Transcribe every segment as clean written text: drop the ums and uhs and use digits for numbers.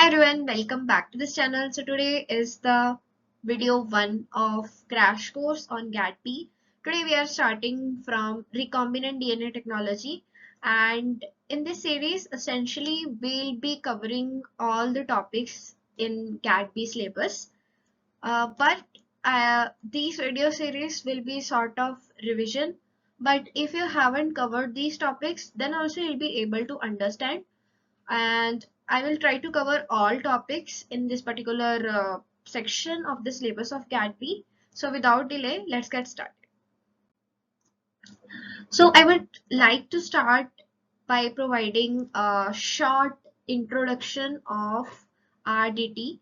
Hi everyone, welcome back to this channel. So today is the video 1 of crash course on Gat-B. Today we are starting from recombinant DNA technology, and in this series essentially we'll be covering all the topics in Gat-B syllabus. But these video series will be sort of revision, but if you haven't covered these topics then also you'll be able to understand, and I will try to cover all topics in this particular section of the syllabus of Gat-B. So without delay, let's get started. So I would like to start by providing a short introduction of RDT,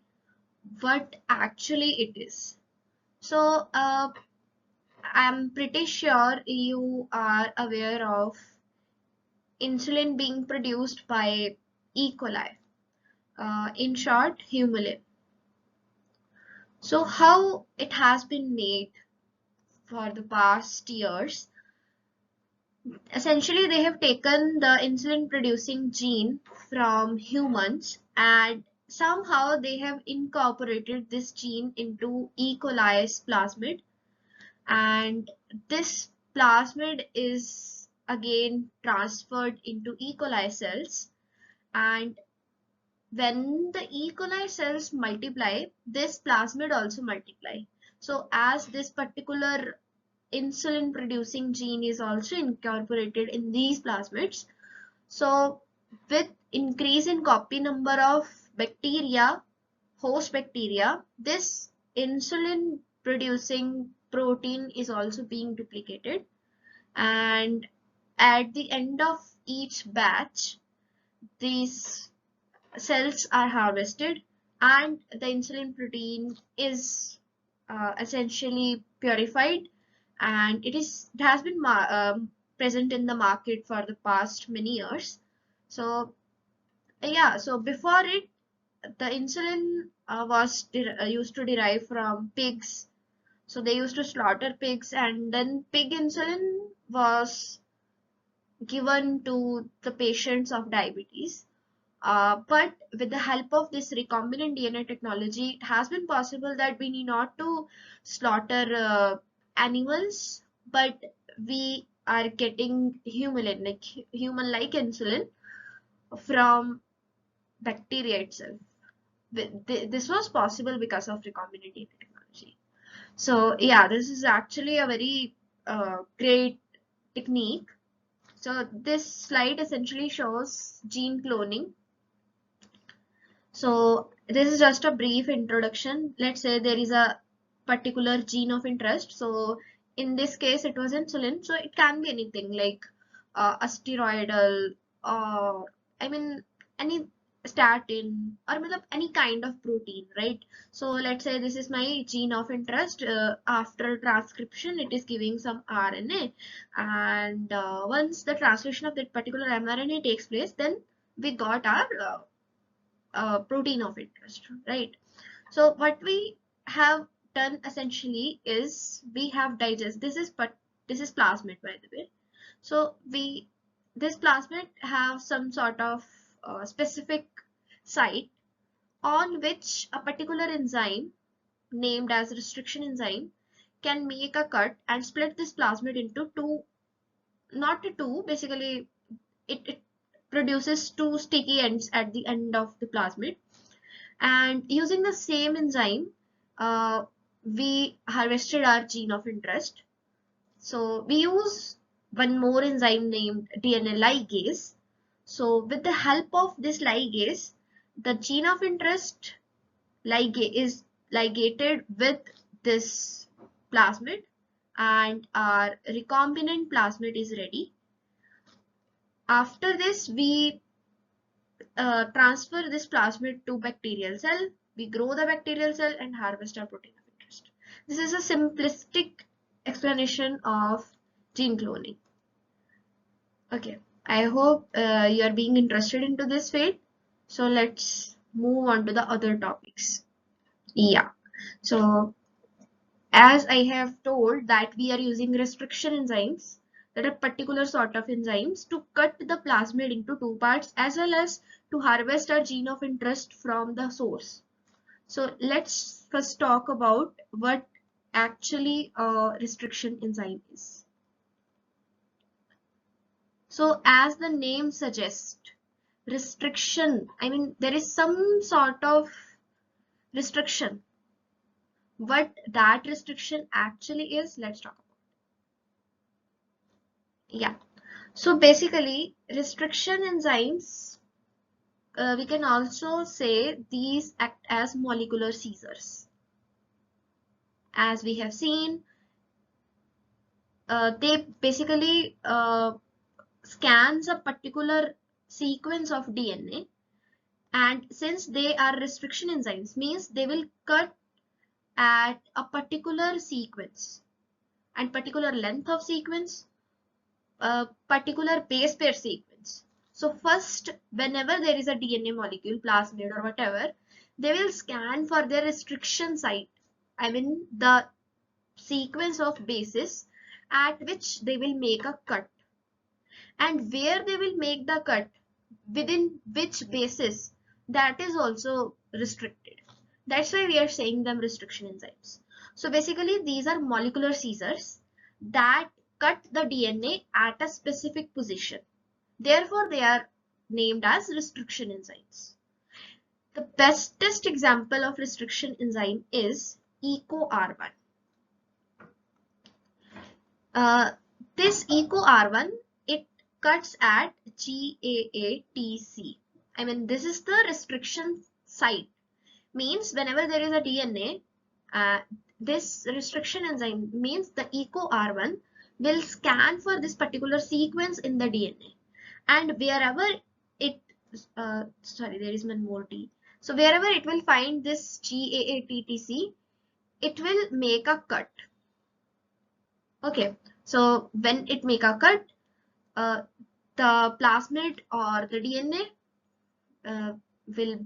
what actually it is. So I'm pretty sure you are aware of insulin being produced by E. coli. In short, humulin. So how it has been made for the past years, essentially they have taken the insulin producing gene from humans and somehow they have incorporated this gene into E. coli's plasmid, and this plasmid is again transferred into E. coli cells, and when the E. coli cells multiply, this plasmid also multiply. So as this particular insulin producing gene is also incorporated in these plasmids, so with increase in copy number of bacteria, host bacteria, this insulin producing protein is also being duplicated, and at the end of each batch these cells are harvested and the insulin protein is essentially purified, and it has been present in the market for the past many years. So yeah, so before it, the insulin was used to derive from pigs. So they used to slaughter pigs and then pig insulin was given to the patients of diabetes. But with the help of this recombinant DNA technology, it has been possible that we need not to slaughter animals, but we are getting human like human-like insulin from bacteria itself. This was possible because of recombinant DNA technology. So yeah, this is actually a very great technique. So this slide essentially shows gene cloning. So this is just a brief introduction. Let's say there is a particular gene of interest. So in this case, it was insulin. So it can be anything like a steroidal, or I mean any statin, or any kind of protein, right? So let's say this is my gene of interest. After transcription, it is giving some RNA, and once the translation of that particular mRNA takes place, then we got our protein of interest, right? So what we have done essentially is we have digest this is plasmid, by the way. So this plasmid have some sort of specific site on which a particular enzyme named as restriction enzyme can make a cut and split this plasmid into two, not two, basically it produces two sticky ends at the end of the plasmid, and using the same enzyme we harvested our gene of interest. So we use one more enzyme named DNA ligase. So with the help of this ligase, the gene of interest ligase is ligated with this plasmid and our recombinant plasmid is ready. After this, we transfer this plasmid to bacterial cell. We grow the bacterial cell and harvest our protein of interest. This is a simplistic explanation of gene cloning. Okay, I hope you are being interested into this field. So let's move on to the other topics. Yeah, so as I have told that we are using restriction enzymes, that are particular sort of enzymes to cut the plasmid into two parts as well as to harvest our gene of interest from the source. So let's first talk about what actually a restriction enzyme is. So as the name suggests, restriction, I mean there is some sort of restriction. What that restriction actually is, let's talk about. Yeah. So basically, restriction enzymes, we can also say these act as molecular seizures. As we have seen, they basically scans a particular sequence of DNA, and since they are restriction enzymes, means they will cut at a particular sequence and particular length of sequence, a particular base pair sequence. So first, whenever there is a DNA molecule, plasmid or whatever, they will scan for their restriction site. I mean the sequence of bases at which they will make a cut, and where they will make the cut, within which bases, that is also restricted. That's why we are saying them restriction enzymes. So basically these are molecular seizures that cut the DNA at a specific position. Therefore they are named as restriction enzymes. The bestest example of restriction enzyme is EcoR1. This EcoR1, it cuts at GAATC. I mean this is the restriction site. Means whenever there is a DNA, this restriction enzyme means the EcoR1 will scan for this particular sequence in the DNA, and wherever it, there is one more T. So wherever it will find this GAATTC, it will make a cut. Okay, so when it make a cut, the plasmid or the DNA will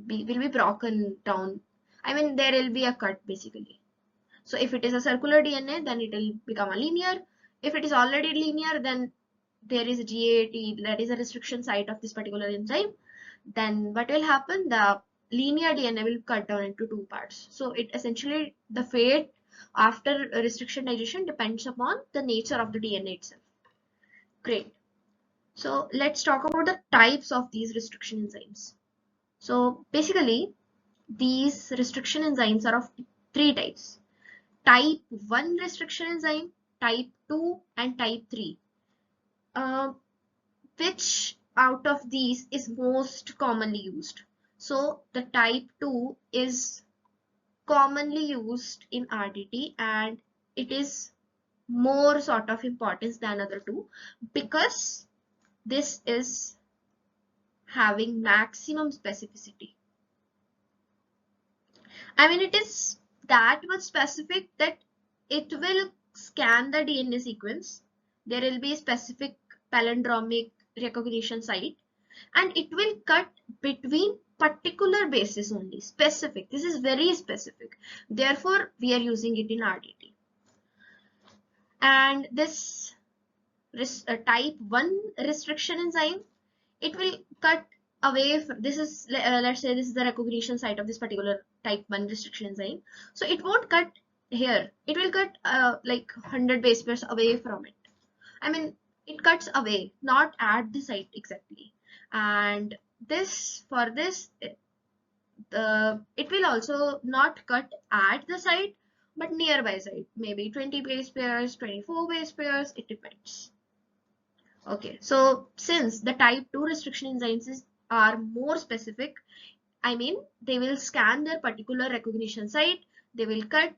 be broken down. I mean there will be a cut basically. So if it is a circular DNA, then it will become a linear. If it is already linear, then there is a GAT, that is a restriction site of this particular enzyme. Then what will happen? The linear DNA will cut down into two parts. So it essentially, the fate after restriction digestion depends upon the nature of the DNA itself. Great. So let's talk about the types of these restriction enzymes. So basically, these restriction enzymes are of three types. Type 1 restriction enzyme, type 2 and type 3. Which out of these is most commonly used? So the type 2 is commonly used in RDT, and it is more sort of importance than other two because this is having maximum specificity. I mean it is that much specific that it will scan the DNA sequence. There will be a specific palindromic recognition site, and it will cut between particular bases only. Specific. This is very specific. Therefore, we are using it in RDT. And this type 1 restriction enzyme, it will cut away from, this is let's say this is the recognition site of this particular type 1 restriction enzyme. So it won't cut here. It will cut like 100 base pairs away from it. I mean it cuts away, not at the site exactly. And this, for this, it will also not cut at the site but nearby site, maybe 20 base pairs, 24 base pairs, it depends. Okay, so since the type 2 restriction enzymes are more specific, I mean they will scan their particular recognition site, they will cut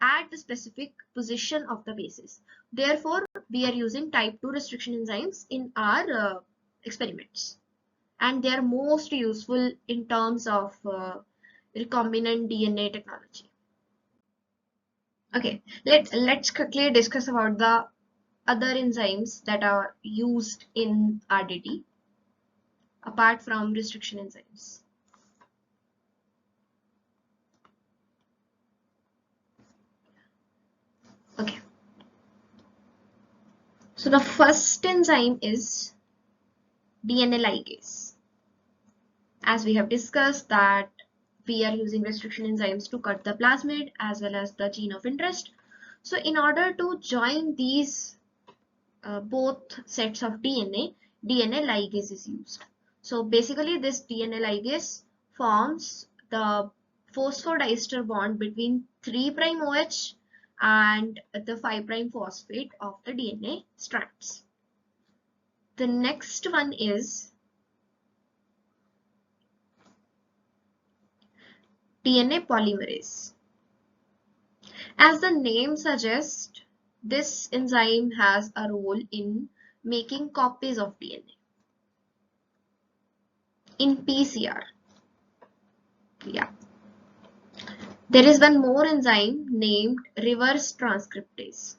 at the specific position of the bases. Therefore, we are using type 2 restriction enzymes in our experiments, and they are most useful in terms of recombinant DNA technology. Okay, let's quickly discuss about the other enzymes that are used in RDT apart from restriction enzymes. Okay, so the first enzyme is DNA ligase. as we have discussed that we are using restriction enzymes to cut the plasmid as well as the gene of interest. So in order to join these both sets of DNA, DNA ligase is used. So basically this DNA ligase forms the phosphodiester bond between 3' OH and the 5' phosphate of the DNA strands. The next one is DNA polymerase. As the name suggests, this enzyme has a role in making copies of DNA in PCR. Yeah. There is one more enzyme named reverse transcriptase.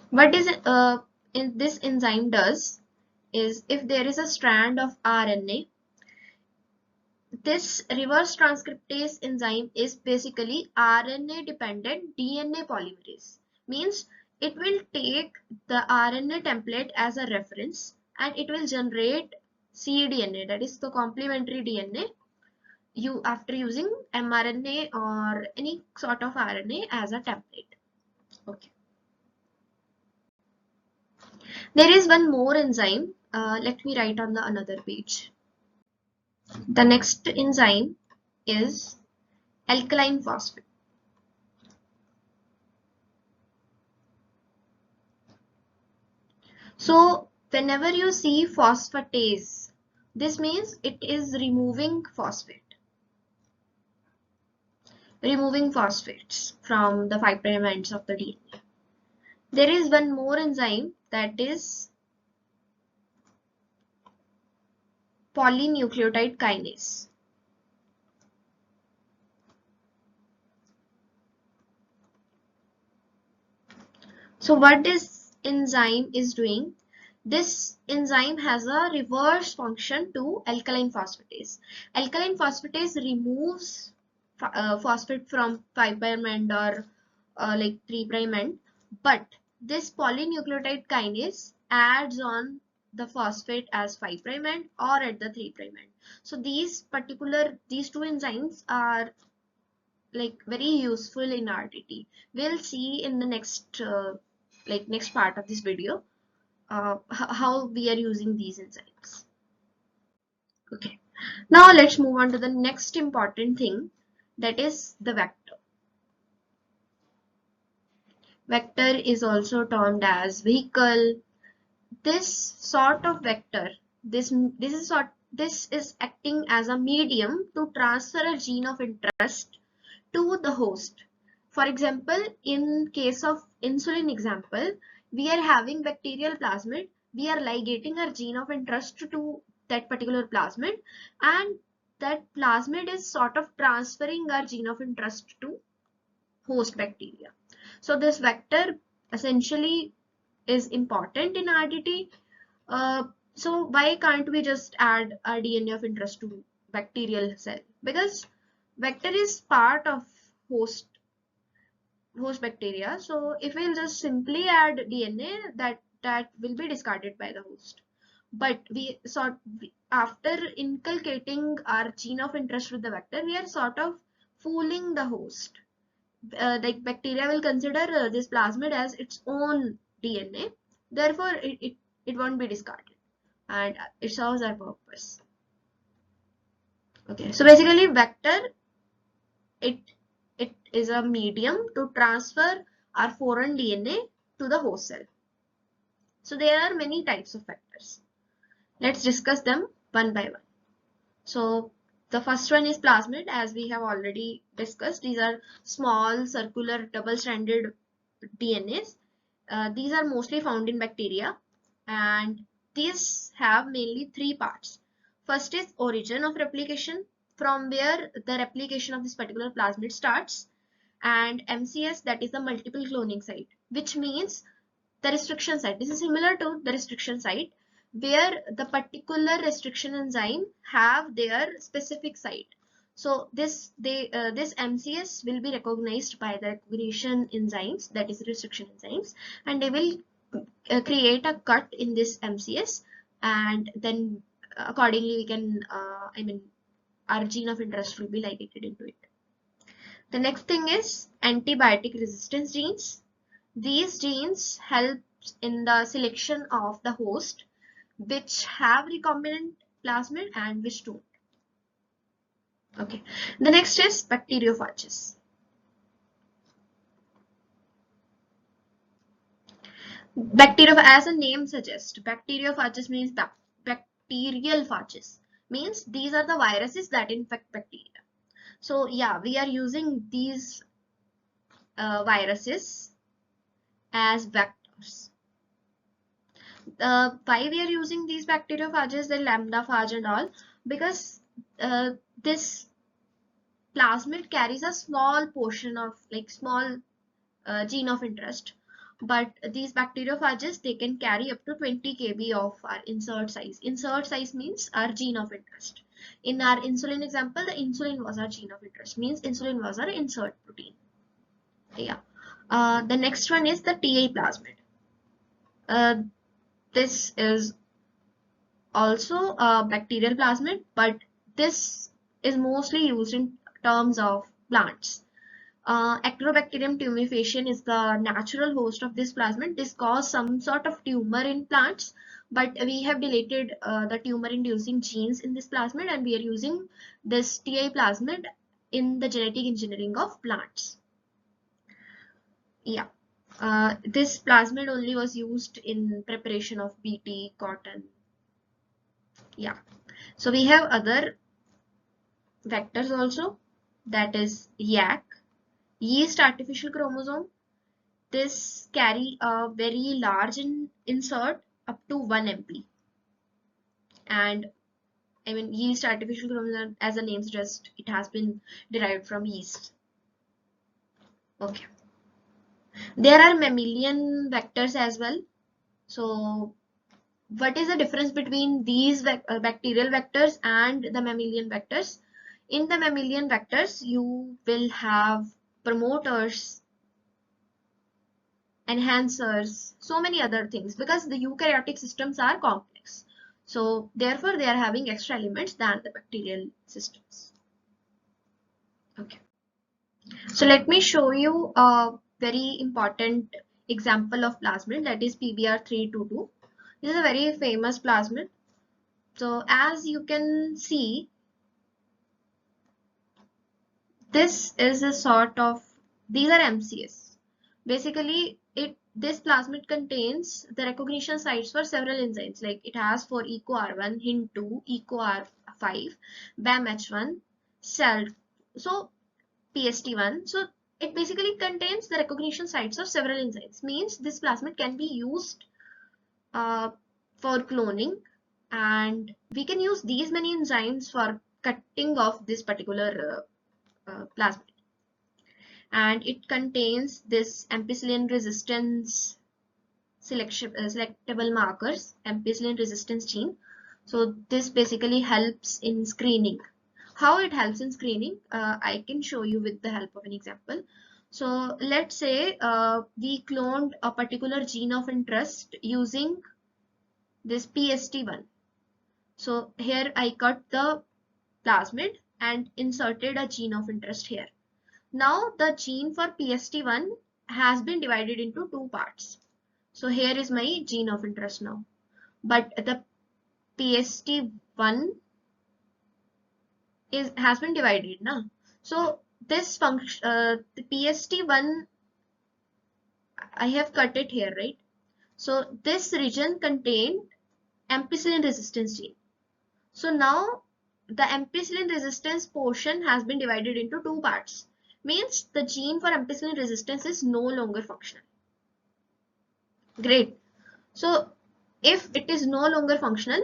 What this enzyme does is, if there is a strand of RNA, this reverse transcriptase enzyme is basically RNA dependent DNA polymerase. Means it will take the RNA template as a reference and it will generate cDNA, that is the complementary DNA, after using mRNA or any sort of RNA as a template. Okay. There is one more enzyme. Let me write on the another page. The next enzyme is alkaline phosphate. So whenever you see phosphatase, this means it is removing phosphate, removing phosphates from the 5' ends of the DNA. There is one more enzyme, that is polynucleotide kinase. So what this enzyme is doing, this enzyme has a reverse function to alkaline phosphatase. Alkaline phosphatase removes phosphate from 5' end or like 3' end, but this polynucleotide kinase adds on the phosphate as 5' end or at the 3' end. So these two enzymes are like very useful in RDT. We'll see in the next next part of this video how we are using these enzymes. Okay, now let's move on to the next important thing, that is the vector. Vector is also termed as vehicle. This sort of vector, this is acting as a medium to transfer a gene of interest to the host. For example, in case of insulin example, we are having bacterial plasmid, we are ligating our gene of interest to that particular plasmid, and that plasmid is sort of transferring our gene of interest to host bacteria. So this vector essentially is important in RDT. So why can't we just add our DNA of interest to bacterial cell? Because vector is part of host bacteria. So if we'll just simply add DNA, that will be discarded by the host. But after inculcating our gene of interest with the vector, we are sort of fooling the host. Like bacteria will consider this plasmid as its own DNA. Therefore, it won't be discarded, and it serves our purpose. Okay, so basically vector, it is a medium to transfer our foreign DNA to the host cell. So there are many types of vectors. Let's discuss them one by one. So the first one is plasmid, as we have already discussed. These are small circular double-stranded DNAs. These are mostly found in bacteria, and these have mainly three parts. First is origin of replication, from where the replication of this particular plasmid starts, and MCS, that is the multiple cloning site, which means the restriction site. This is similar to the restriction site, where the particular restriction enzyme have their specific site. So this MCS will be recognized by the recognition enzymes, that is restriction enzymes, and they will create a cut in this MCS, and then accordingly we can, our gene of interest will be ligated into it. The next thing is antibiotic resistance genes. These genes help in the selection of the host which have recombinant plasmid and which don't. Okay. The next is bacteriophages. As the name suggests, bacteriophages means bacterial phages. Means these are the viruses that infect bacteria. So yeah, we are using these viruses as vectors. Why we are using these bacteriophages, the lambda phage and all, because this plasmid carries a small portion of small gene of interest, but these bacteriophages, they can carry up to 20 kb of our insert size. Insert size means our gene of interest. In our insulin example, the insulin was our gene of interest, means insulin was our insert protein. Yeah. The next one is the TA plasmid. This is also a bacterial plasmid, but this is mostly used in terms of plants. Actinobacterium tumefaciens is the natural host of this plasmid. This causes some sort of tumor in plants, but we have deleted the tumor inducing genes in this plasmid, and we are using this TA plasmid in the genetic engineering of plants. Yeah. This plasmid only was used in preparation of BT, cotton. Yeah. So we have other vectors also, that is YAC, yeast artificial chromosome. This carry a very large insert up to 1 MP. And yeast artificial chromosome, as the name suggests, it has been derived from yeast. Okay. There are mammalian vectors as well. So what is the difference between these bacterial vectors and the mammalian vectors? In the mammalian vectors, you will have promoters, enhancers, so many other things, because the eukaryotic systems are complex. So therefore they are having extra elements than the bacterial systems. Okay. So let me show you a very important example of plasmid, that is PBr322. This is a very famous plasmid. So as you can see, this is a sort of, these are MCS. Basically, this plasmid contains the recognition sites for several enzymes, like it has for EcoR1, HIN2, EcoR5, BAMH1, CEL, so PST1. So it basically contains the recognition sites of several enzymes. Means this plasmid can be used for cloning, and we can use these many enzymes for cutting off this particular plasmid. And it contains this ampicillin resistance selectable markers, ampicillin resistance gene. So this basically helps in screening. How it helps in screening, I can show you with the help of an example. So let's say we cloned a particular gene of interest using this PST1. So here I cut the plasmid and inserted a gene of interest here. Now the gene for PST1 has been divided into two parts. So here is my gene of interest now. But the PST1 has been divided now. So this function, the PST1, I have cut it here, right? So this region contained ampicillin resistance gene. So now the ampicillin resistance portion has been divided into two parts. Means the gene for ampicillin resistance is no longer functional. Great. So if it is no longer functional,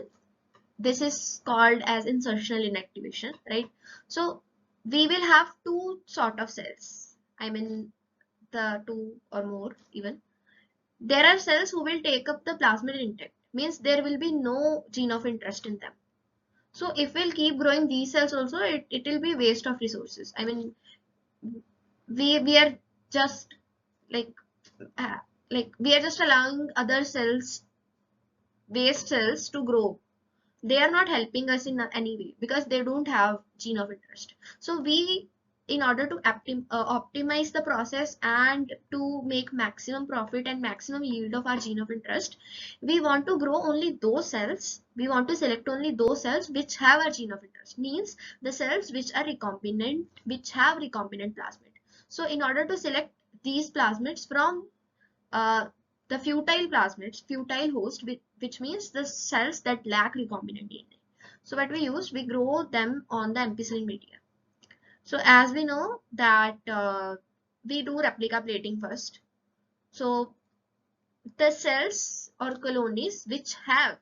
this is called as insertional inactivation, right? So we will have two sort of cells. The two or more even. There are cells who will take up the plasmid intact. Means there will be no gene of interest in them. So if we'll keep growing these cells also, it will be waste of resources. We are just like like we are just allowing other cells, waste cells, to grow. They are not helping us in any way because they don't have gene of interest. So we, in order to optimize the process and to make maximum profit and maximum yield of our gene of interest, we want to grow only those cells, we want to select only those cells which have a gene of interest, means the cells which are recombinant, which have recombinant plasmid. So in order to select these plasmids from uh, the futile plasmids, futile host, which means the cells that lack recombinant DNA. So what we use, we grow them on the ampicillin media. So as we know that we do replica plating first. So the cells or colonies which have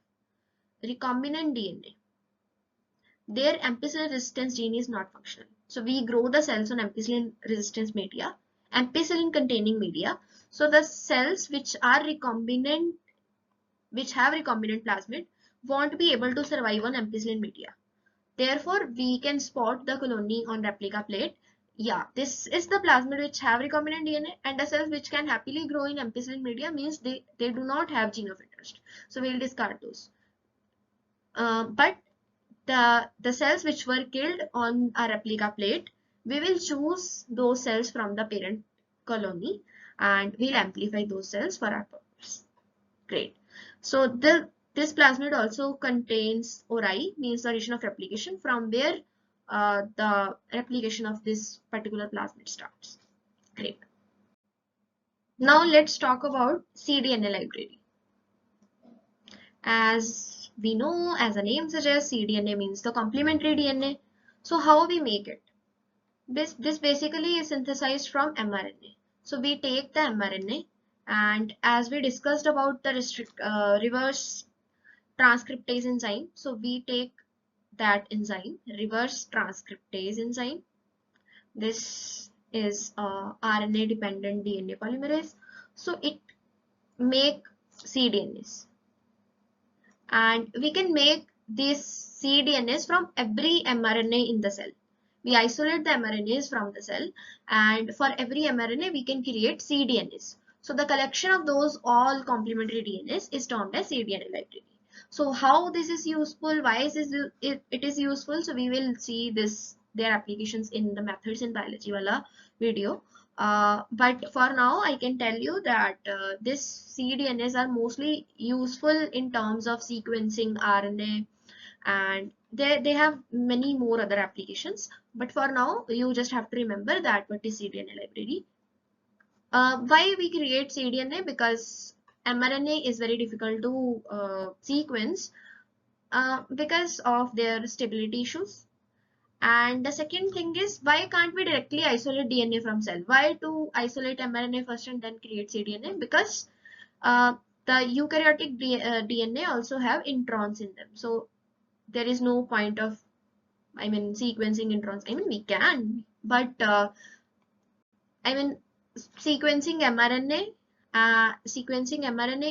recombinant DNA, their ampicillin resistance gene is not functional. So we grow the cells on ampicillin resistance media, ampicillin containing media. So the cells which are recombinant, which have recombinant plasmid, won't be able to survive on ampicillin media. Therefore, we can spot the colony on replica plate. Yeah, this is the plasmid which have recombinant DNA, and the cells which can happily grow in ampicillin media means they do not have gene of interest. So we'll discard those. But the cells which were killed on a replica plate, we will choose those cells from the parent colony and we'll amplify those cells for our purpose. Great. So this plasmid also contains ori, means the region of replication, from where the replication of this particular plasmid starts. Great. Now let's talk about cDNA library. As we know, as the name suggests, cDNA means the complementary DNA. So how we make it? This basically is synthesized from mRNA. So we take the mRNA, and as we discussed about the reverse transcriptase enzyme, so we take that enzyme, reverse transcriptase enzyme. This is RNA dependent DNA polymerase. So it make cDNAs, and we can make these cDNAs from every mRNA in the cell. We isolate the mRNAs from the cell, and for every mRNA we can create cDNAs. So the collection of those all complementary DNAs is termed as cDNA library. So how this is useful, why is it is useful? So we will see their applications in the methods in biology wala video. But for now, I can tell you that this cDNAs are mostly useful in terms of sequencing RNA, and they have many more other applications. But for now, you just have to remember that what is cDNA library. Why we create cDNA? Because mRNA is very difficult to sequence because of their stability issues. And the second thing is, why can't we directly isolate DNA from cell? Why to isolate mRNA first and then create cDNA? Because the eukaryotic DNA also have introns in them. So there is no point of, sequencing introns. We can, but sequencing mRNA,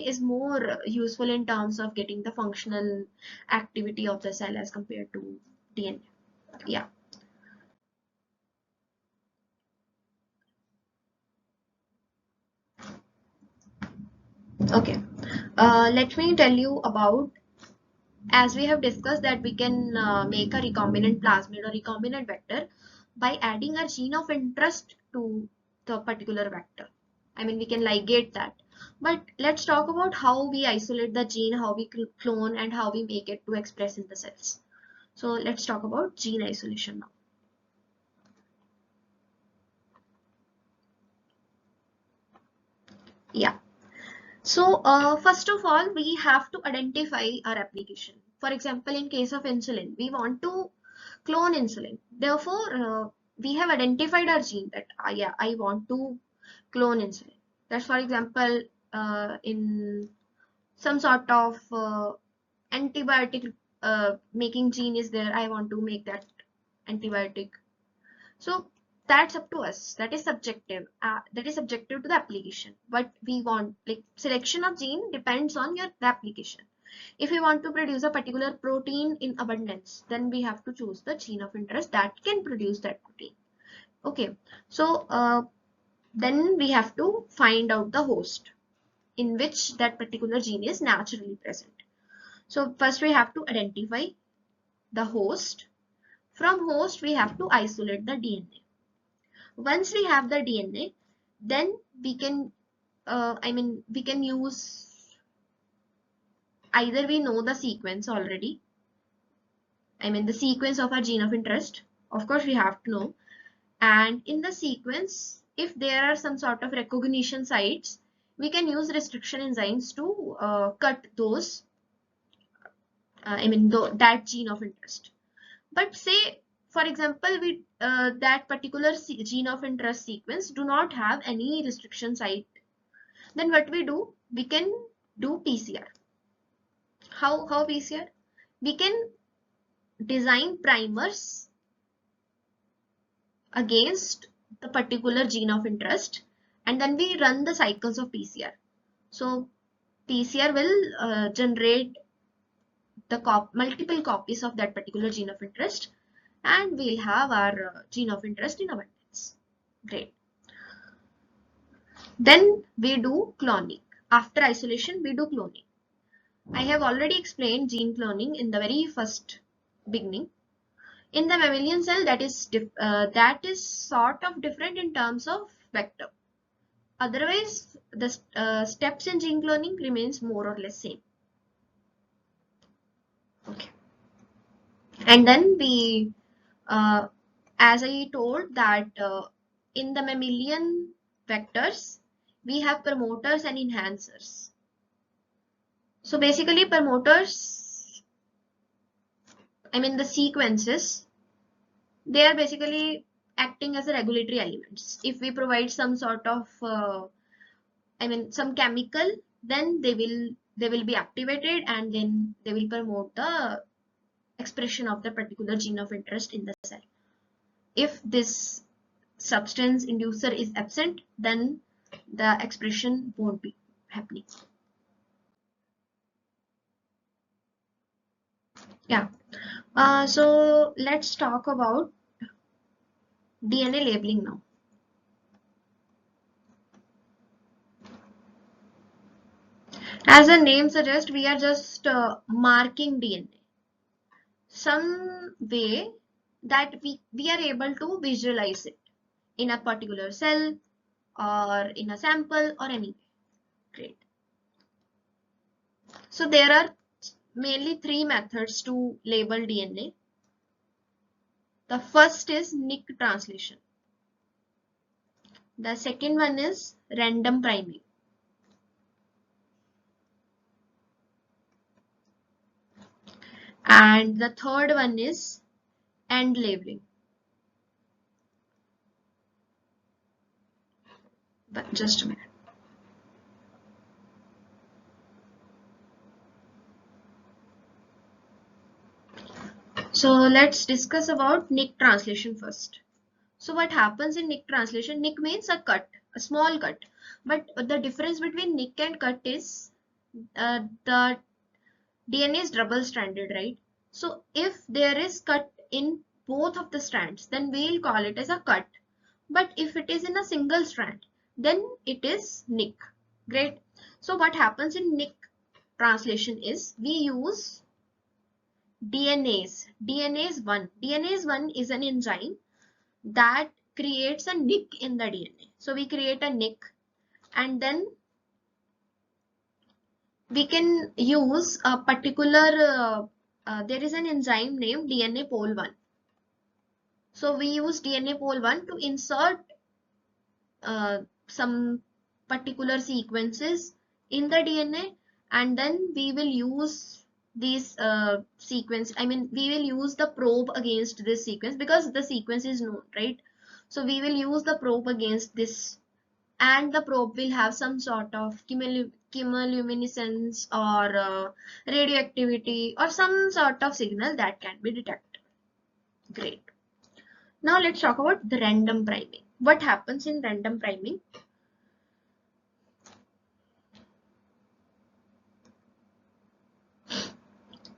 is more useful in terms of getting the functional activity of the cell as compared to DNA. Yeah. Okay. Let me tell you about, as we have discussed, that we can make a recombinant plasmid or recombinant vector by adding a gene of interest to the particular vector. We can ligate that. But let's talk about how we isolate the gene, how we clone, and how we make it to express in the cells. So let's talk about gene isolation now. Yeah. So first of all, we have to identify our application. For example, in case of insulin, we want to clone insulin. Therefore, we have identified our gene that yeah, I want to clone insulin. That's, for example, in some sort of antibiotic making gene is there. I want to make that antibiotic. So that's up to us. That is subjective. That is subjective to the application. But we want, like, selection of gene depends on your application. If we want to produce a particular protein in abundance, then we have to choose the gene of interest that can produce that protein. Okay. So then we have to find out the host. in which that particular gene is naturally present. So first we have to identify the host. From host we have to isolate the DNA. Once we have the DNA, then we can we can use, either we know the sequence already, the sequence of our gene of interest, of course we have to know, and in the sequence if there are some sort of recognition sites, we can use restriction enzymes to cut those that gene of interest. But say for example we that particular gene of interest sequence do not have any restriction site, then what we do, we can do PCR. How PCR? We can design primers against the particular gene of interest, and then we run the cycles of PCR. So PCR will generate the multiple copies of that particular gene of interest, and we'll have our gene of interest in abundance. Great. Then we do cloning. After isolation, we do cloning. I have already explained gene cloning in the very first beginning. In the mammalian cell, that is sort of different in terms of vector. Otherwise, the steps in gene cloning remains more or less same. Okay. And then we, as I told that in the mammalian vectors, we have promoters and enhancers. So basically promoters, the sequences, they are basically acting as a regulatory elements. If we provide some sort of, some chemical, then they will be activated, and then they will promote the expression of the particular gene of interest in the cell. If this substance inducer is absent, then the expression won't be happening. Yeah. So let's talk about DNA labeling now. As the name suggests, we are just marking DNA. Some way that we are able to visualize it in a particular cell or in a sample or anywhere. Great. So there are mainly three methods to label DNA. The first is nick translation. The second one is random priming. And the third one is end labeling. But just a minute. So let's discuss about nick translation first. So what happens in nick translation? Nick means a cut, a small cut. But the difference between nick and cut is the DNA is double-stranded, right? So if there is cut in both of the strands, then we'll call it as a cut. But if it is in a single strand, then it is nick. Great. So what happens in nick translation is we use DNase. DNase 1 is an enzyme that creates a nick in the DNA. So we create a nick, and then we can use a particular, there is an enzyme named DNA pol 1. So we use DNA pol 1 to insert some particular sequences in the DNA, and then we will use these sequence, we will use the probe against this sequence because the sequence is known, right? So we will use the probe against this, and the probe will have some sort of chemiluminescence or radioactivity or some sort of signal that can be detected. Great. Now let's talk about the random priming. What happens in random priming?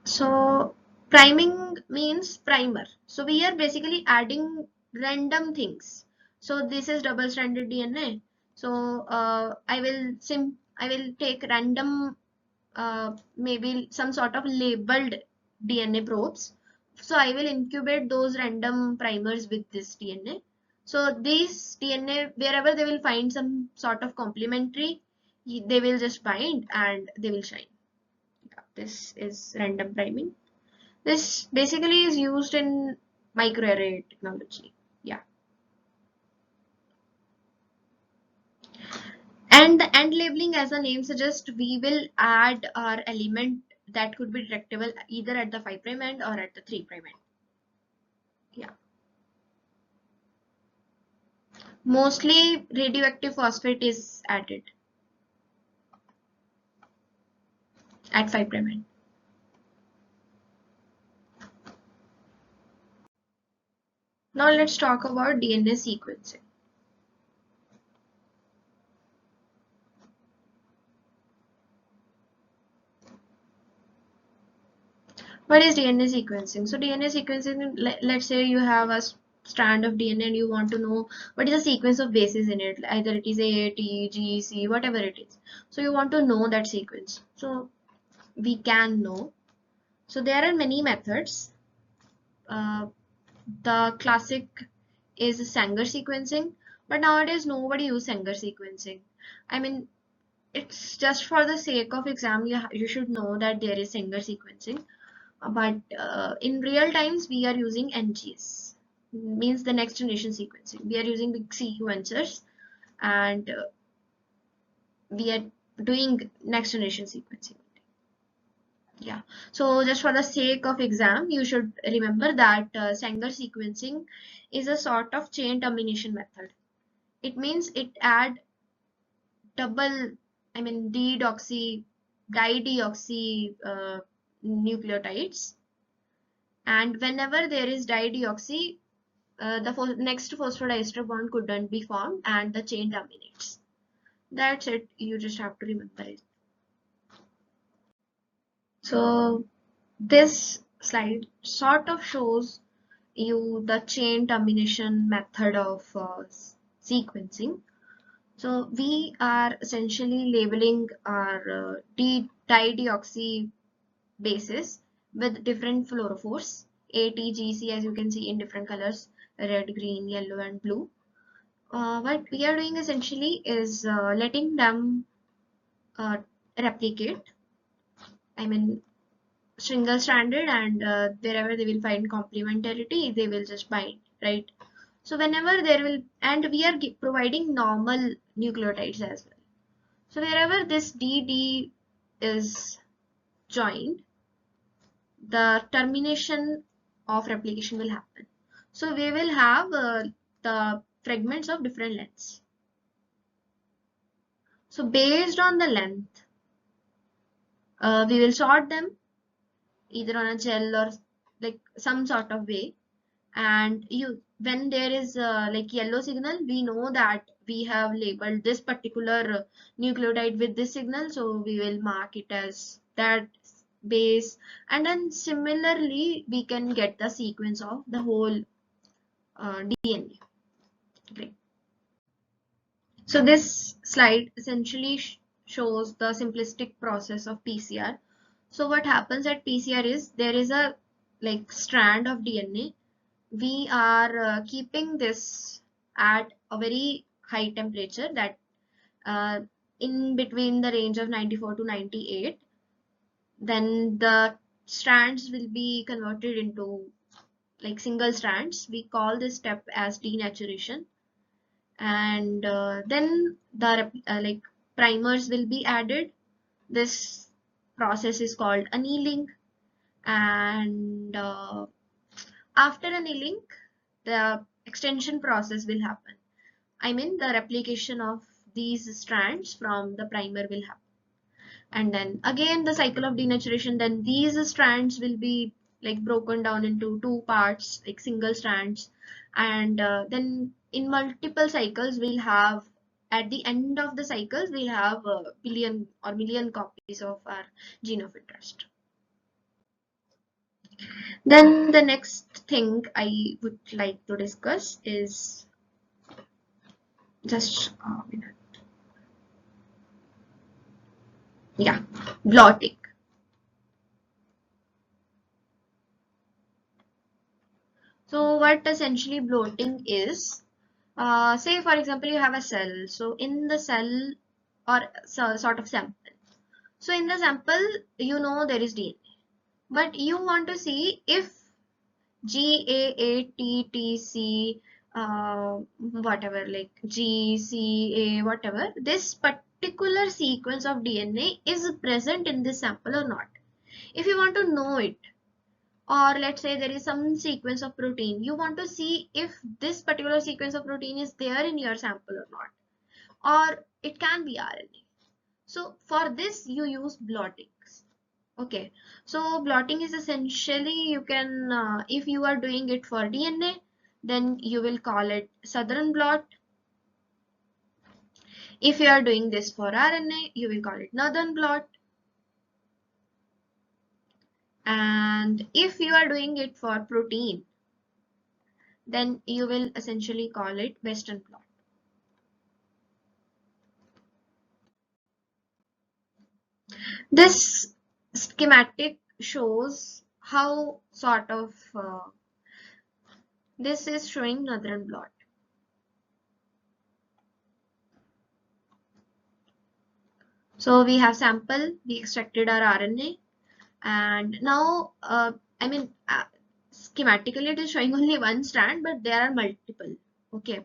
So priming means primer. So we are basically adding random things. So this is double-stranded DNA. So I will I will take random, maybe some sort of labeled DNA probes. So I will incubate those random primers with this DNA. So these DNA, wherever they will find some sort of complementary, they will just bind and they will shine. Yeah, this is random priming. This basically is used in microarray technology. Yeah. And the end labeling, as the name suggests, we will add our element that could be detectable either at the 5' end or at the 3' end. Yeah. Mostly radioactive phosphate is added at 5' end. Now let's talk about DNA sequencing. What is DNA sequencing? So DNA sequencing, let's say you have a strand of DNA and you want to know what is the sequence of bases in it. Either it is A, T, G, C, whatever it is. So you want to know that sequence. So we can know. So there are many methods. The classic is Sanger sequencing, but nowadays nobody uses Sanger sequencing. I mean, it's just for the sake of exam, you should know that there is Sanger sequencing. But in real times, we are using NGS, means the next generation sequencing. We are using big sequencers and we are doing next generation sequencing. Yeah, so just for the sake of exam, you should remember that Sanger sequencing is a sort of chain termination method. It means it add double, I mean dideoxy nucleotides, and whenever there is dideoxy, the next phosphodiester bond couldn't be formed and the chain terminates. That's it. You just have to remember it. So this slide sort of shows you the chain termination method of sequencing. So we are essentially labeling our dideoxy bases with different fluorophores, A, T, G, C, as you can see in different colors, red, green, yellow, and blue. What we are doing essentially is letting them replicate. I mean, single stranded, and wherever they will find complementarity, they will just bind, right? So whenever there will, and we are providing normal nucleotides as well. So wherever this DD is joined, the termination of replication will happen. So we will have the fragments of different lengths. So based on the length, we will sort them either on a gel or like some sort of way. And when there is like yellow signal, we know that we have labeled this particular nucleotide with this signal, so we will mark it as that base. And then similarly, we can get the sequence of the whole DNA. Great. So this slide essentially shows the simplistic process of PCR. So what happens at PCR is there is a like strand of DNA. We are keeping this at a very high temperature, that in between the range of 94 to 98. Then the strands will be converted into like single strands. We call this step as denaturation. And then the like primers will be added. This process is called annealing. And after annealing, the extension process will happen. I mean, the replication of these strands from the primer will happen. And then again the cycle of denaturation, then these strands will be like broken down into two parts, like single strands. And then in multiple cycles, we'll have, at the end of the cycles, we'll have a billion or million copies of our gene of interest. Then the next thing I would like to discuss is just a minute. Yeah, blotting. So what essentially blotting is, say for example you have a cell. So in the cell or sort of sample. So in the sample, you know there is DNA, but you want to see if GAATTC, whatever, like GCA, whatever, this particular sequence of DNA is present in this sample or not. If you want to know it, or let's say there is some sequence of protein, you want to see if this particular sequence of protein is there in your sample or not, or it can be RNA. So for this you use blottings. Okay, so blotting is essentially, you can if you are doing it for DNA, then you will call it southern blot. If you are doing this for RNA, you will call it northern blot. And if you are doing it for protein, then you will essentially call it western blot. This schematic shows how sort of this is showing northern blot. So we have sample, we extracted our RNA, and now I mean schematically it is showing only one strand, but there are multiple. Okay,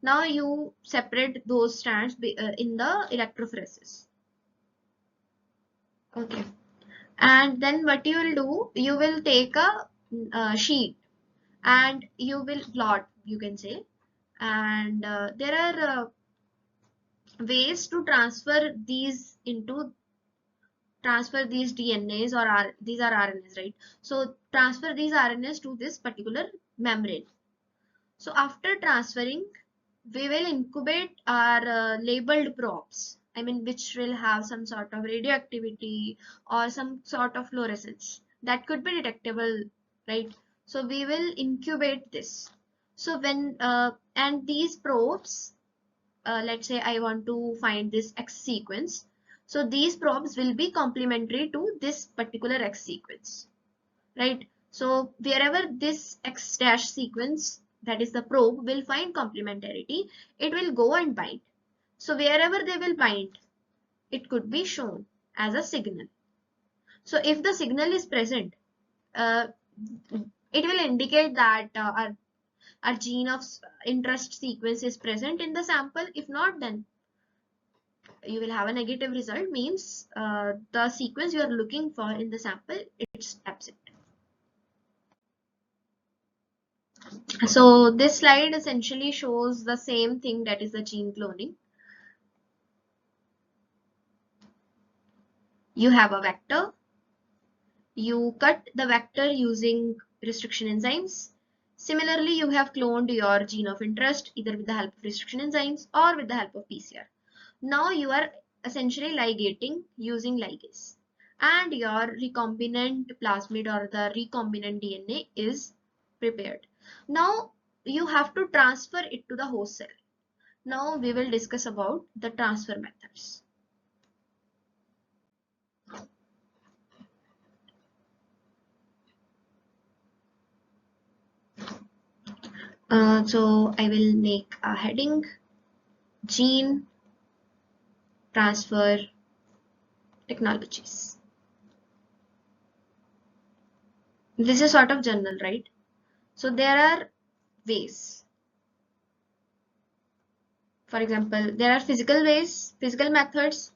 now you separate those strands in the electrophoresis. Okay, and then what you will do, you will take a sheet and you will blot, you can say, and there are ways to transfer these DNAs, or these are RNAs, right? So transfer these RNAs to this particular membrane. So after transferring, we will incubate our labeled probes. I mean, which will have some sort of radioactivity or some sort of fluorescence that could be detectable, right? So we will incubate this. So when and these probes, let's say I want to find this X sequence. So these probes will be complementary to this particular X sequence, right? So wherever this X dash sequence, that is the probe, will find complementarity, it will go and bind. So wherever they will bind, it could be shown as a signal. So if the signal is present, uh, it will indicate that our gene of interest sequence is present in the sample. If not, then you will have a negative result, means the sequence you are looking for in the sample, it's absent. So this slide essentially shows the same thing, that is the gene cloning. You have a vector, you cut the vector using restriction enzymes. Similarly, you have cloned your gene of interest either with the help of restriction enzymes or with the help of PCR. Now you are essentially ligating using ligase, and your recombinant plasmid or the recombinant DNA is prepared. Now you have to transfer it to the host cell. Now we will discuss about the transfer methods. So I will make a heading: gene transfer technologies. This is sort of general, right? So there are ways. For example, there are physical ways, physical methods,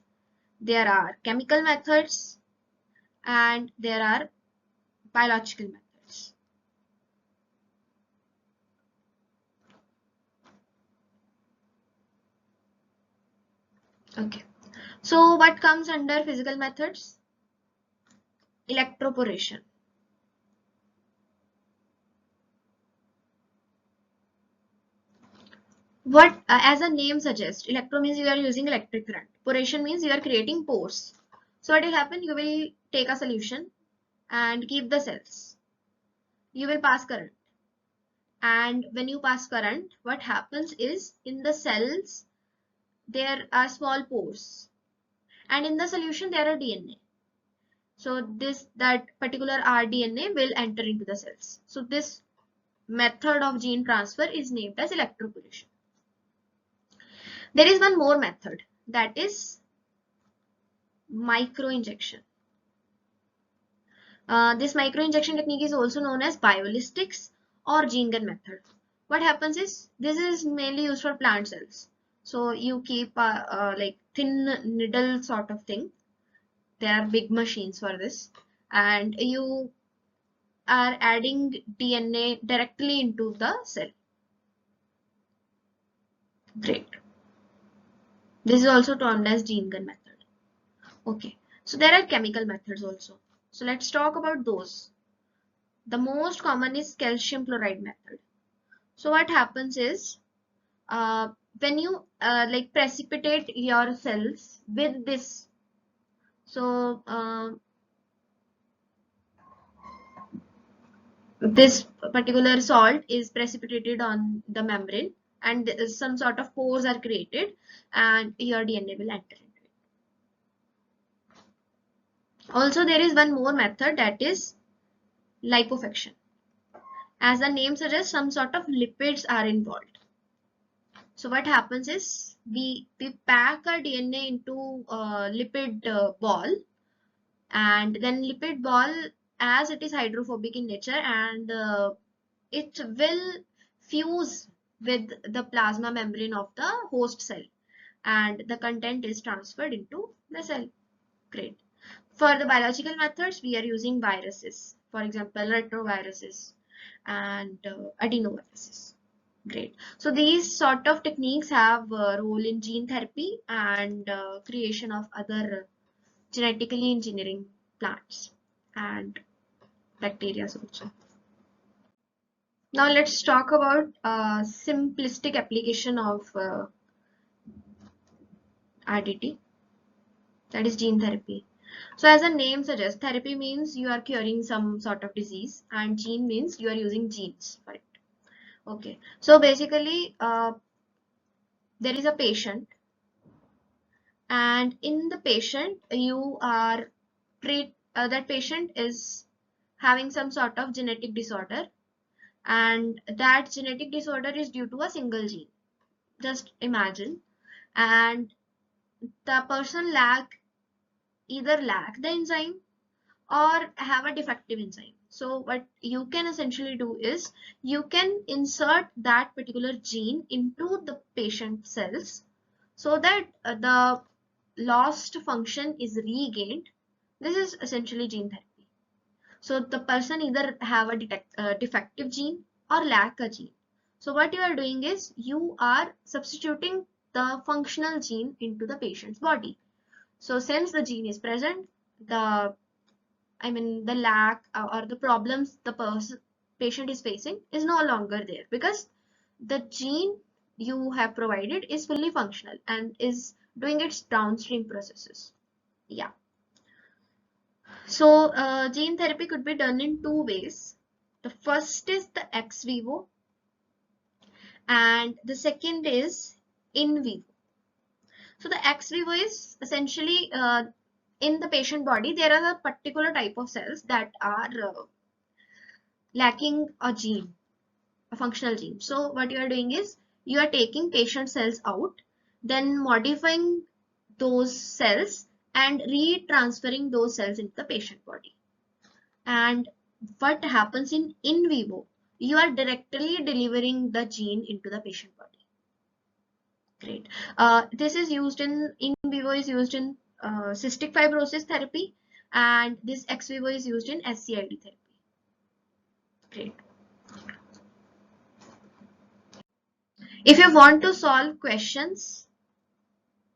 there are chemical methods, and there are biological methods. Okay. So what comes under physical methods? Electroporation. What, as a name suggests, electro means you are using electric current. Poration means you are creating pores. So what will happen? You will take a solution and keep the cells. You will pass current. And when you pass current, what happens is, in the cells, there are small pores. and in the solution there are DNA. So that particular rDNA will enter into the cells. So this method of gene transfer is named as electroporation. There is one more method, that is microinjection. This microinjection technique is also known as biolistics or gene gun method. What happens is, this is mainly used for plant cells. So you keep like thin needle sort of thing. There are big machines for this, and you are adding DNA directly into the cell. Great. This is also termed as gene gun method. Okay. So there are chemical methods also. So let's talk about those. The most common is calcium chloride method. So what happens is, when you like precipitate your cells with this, so this particular salt is precipitated on the membrane, and some sort of pores are created, and your DNA will enter into it. Also, there is one more method, that is liposuction. As the name suggests, some sort of lipids are involved. So what happens is, we pack our DNA into a lipid ball, and then lipid ball, as it is hydrophobic in nature, and it will fuse with the plasma membrane of the host cell, and the content is transferred into the cell. Great. For the biological methods, we are using viruses, for example retroviruses and adenoviruses. Great. So these sort of techniques have a role in gene therapy and creation of other genetically engineering plants and bacteria also. Now let's talk about simplistic application of RDT, that is gene therapy. So as the name suggests, therapy means you are curing some sort of disease, and gene means you are using genes for it. Okay, so basically there is a patient, and in the patient you are that patient is having some sort of genetic disorder, and that genetic disorder is due to a single gene. Just imagine, and the person either lack the enzyme or have a defective enzyme. So what you can essentially do is, you can insert that particular gene into the patient cells, so that the lost function is regained. This is essentially gene therapy. So the person either have a defective gene or lack a gene. So what you are doing is, you are substituting the functional gene into the patient's body. So since the gene is present, the lack or the problems the patient is facing is no longer there, because the gene you have provided is fully functional and is doing its downstream processes. Yeah. So gene therapy could be done in two ways. The first is the ex vivo, and the second is in vivo. So the ex vivo is essentially in the patient body there are a particular type of cells that are lacking a gene, a functional gene. So what you are doing is, you are taking patient cells out, then modifying those cells and retransferring those cells into the patient body. And what happens in vivo, you are directly delivering the gene into the patient body. Great. This is used in vivo is used in cystic fibrosis therapy, and this ex vivo is used in SCID therapy. Great. If you want to solve questions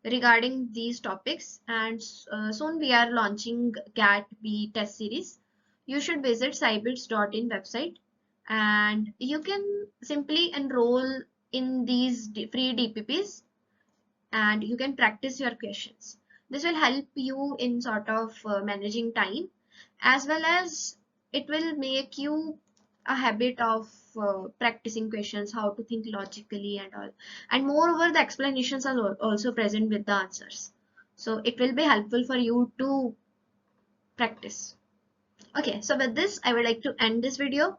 regarding these topics, and soon we are launching Gat-B test series, you should visit Scibits.in website, and you can simply enroll in these free DPPs, and you can practice your questions. This will help you in sort of managing time, as well as it will make you a habit of practicing questions, how to think logically and all. And moreover, the explanations are also present with the answers. So it will be helpful for you to practice. Okay, so with this, I would like to end this video.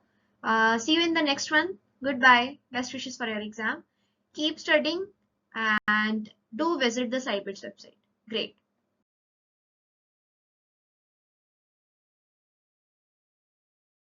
See you in the next one. Goodbye. Best wishes for your exam. Keep studying and do visit the Scibits website. Great.